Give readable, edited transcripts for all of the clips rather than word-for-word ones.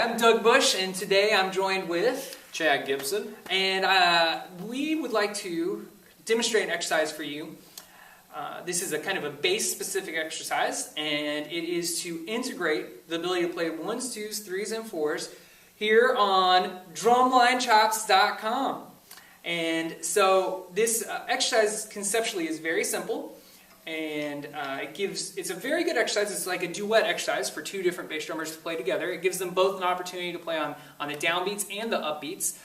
I'm Doug Bush, and today I'm joined with Chad Gibson, and we would like to demonstrate an exercise for you. This is a kind of a bass-specific exercise, and it is to integrate the ability to play ones, twos, threes, and fours here on drumlinechops.com. And so this exercise conceptually is very simple, and it's a very good exercise. It's like a duet exercise for two different bass drummers to play together. It gives them both an opportunity to play on the downbeats and the upbeats,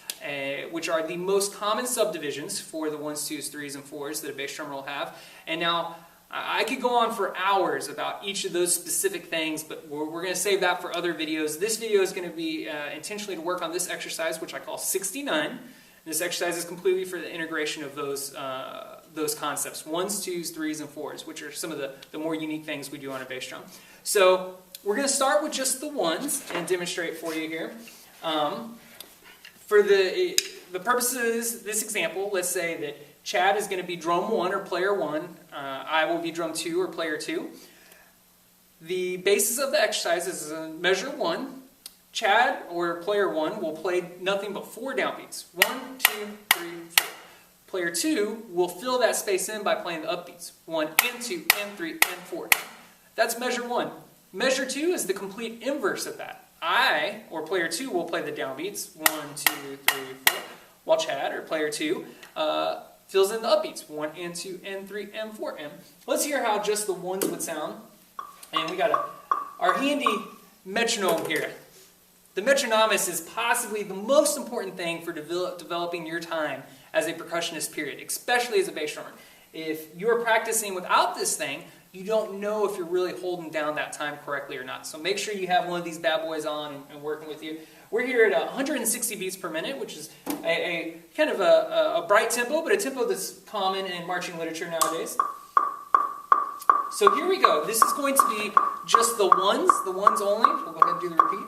which are the most common subdivisions for the ones, twos, threes, and fours that a bass drummer will have. And now I could go on for hours about each of those specific things, but we're going to save that for other videos. This video is going to be intentionally to work on this exercise, which I call 69. This exercise is completely for the integration of those concepts, ones, twos, threes, and fours, which are some of the more unique things we do on a bass drum. So we're going to start with just the ones and demonstrate for you here. For the purposes of this example, let's say that Chad is going to be drum 1 or player 1. I will be drum 2 or player 2. The basis of the exercise is measure 1. Chad, or player 1, will play nothing but 4 downbeats. 1, 2, 3, 4. Player 2 will fill that space in by playing the upbeats. 1 and 2 and 3 and 4. That's measure 1. Measure 2 is the complete inverse of that. I, or player 2, will play the downbeats. 1, 2, 3, 4. While Chad, or player 2, fills in the upbeats. 1 and 2 and 3 and 4. And let's hear how just the ones would sound. And we got our handy metronome here. The metronomist is possibly the most important thing for developing your time as a percussionist, period, especially as a bass drummer. If you're practicing without this thing, you don't know if you're really holding down that time correctly or not. So make sure you have one of these bad boys on and working with you. We're here at 160 beats per minute, which is a kind of a bright tempo, but a tempo that's common in marching literature nowadays. So here we go. This is going to be just the ones only. We'll go ahead and do the repeat.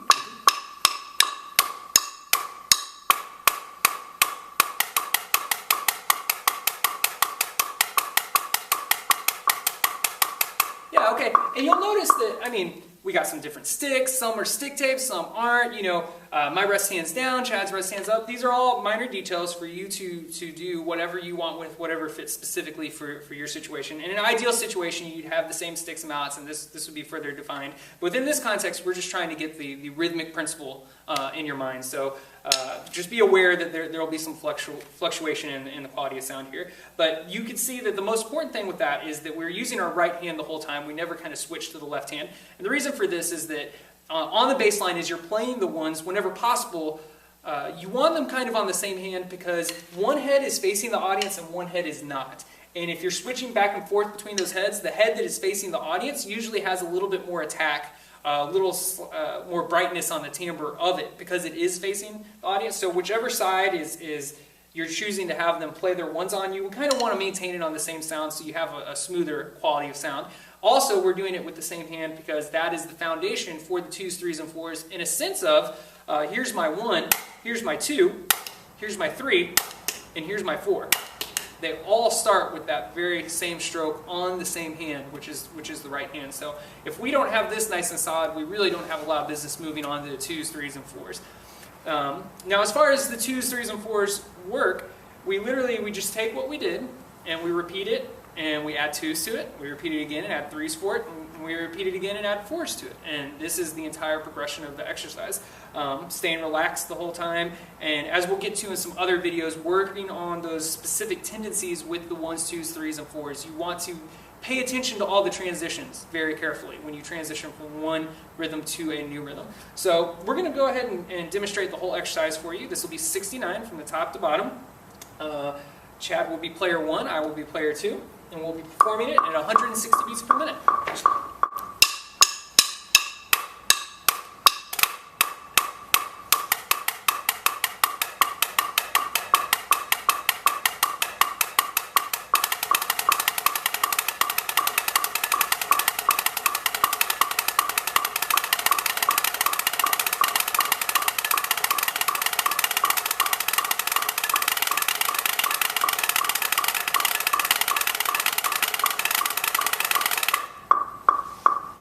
Yeah, okay, and you'll notice that, we got some different sticks. Some are stick tapes, some aren't. My rest hand's down, Chad's rest hand's up. These are all minor details for you to do whatever you want with whatever fits specifically for your situation. In an ideal situation, you'd have the same sticks and mallets, and this would be further defined. But within this context, we're just trying to get the rhythmic principle in your mind. So just be aware that there will be some fluctuation in the quality of sound here. But you can see that the most important thing with that is that we're using our right hand the whole time. We never kind of switch to the left hand. And the reason for this is that on the bass line, as you're playing the ones, whenever possible, you want them kind of on the same hand because one head is facing the audience and one head is not. And if you're switching back and forth between those heads, the head that is facing the audience usually has a little bit more attack, a little more brightness on the timbre of it because it is facing the audience. So whichever side is you're choosing to have them play their ones on, you kind of want to maintain it on the same sound so you have a smoother quality of sound. Also, we're doing it with the same hand because that is the foundation for the twos, threes, and fours in a sense of here's my 1, here's my 2, here's my 3, and here's my 4. They all start with that very same stroke on the same hand, which is the right hand. So if we don't have this nice and solid, we really don't have a lot of business moving on to the twos, threes, and fours. Now, as far as the twos, threes, and fours work, we just take what we did and we repeat it. And we add twos to it, we repeat it again and add threes for it, and we repeat it again and add fours to it. And this is the entire progression of the exercise. Staying relaxed the whole time, and as we'll get to in some other videos, working on those specific tendencies with the ones, twos, threes, and fours. You want to pay attention to all the transitions very carefully when you transition from one rhythm to a new rhythm. So we're going to go ahead and demonstrate the whole exercise for you. This will be 69 from the top to bottom. Chad will be player 1, I will be player 2. And we'll be performing it at 160 beats per minute.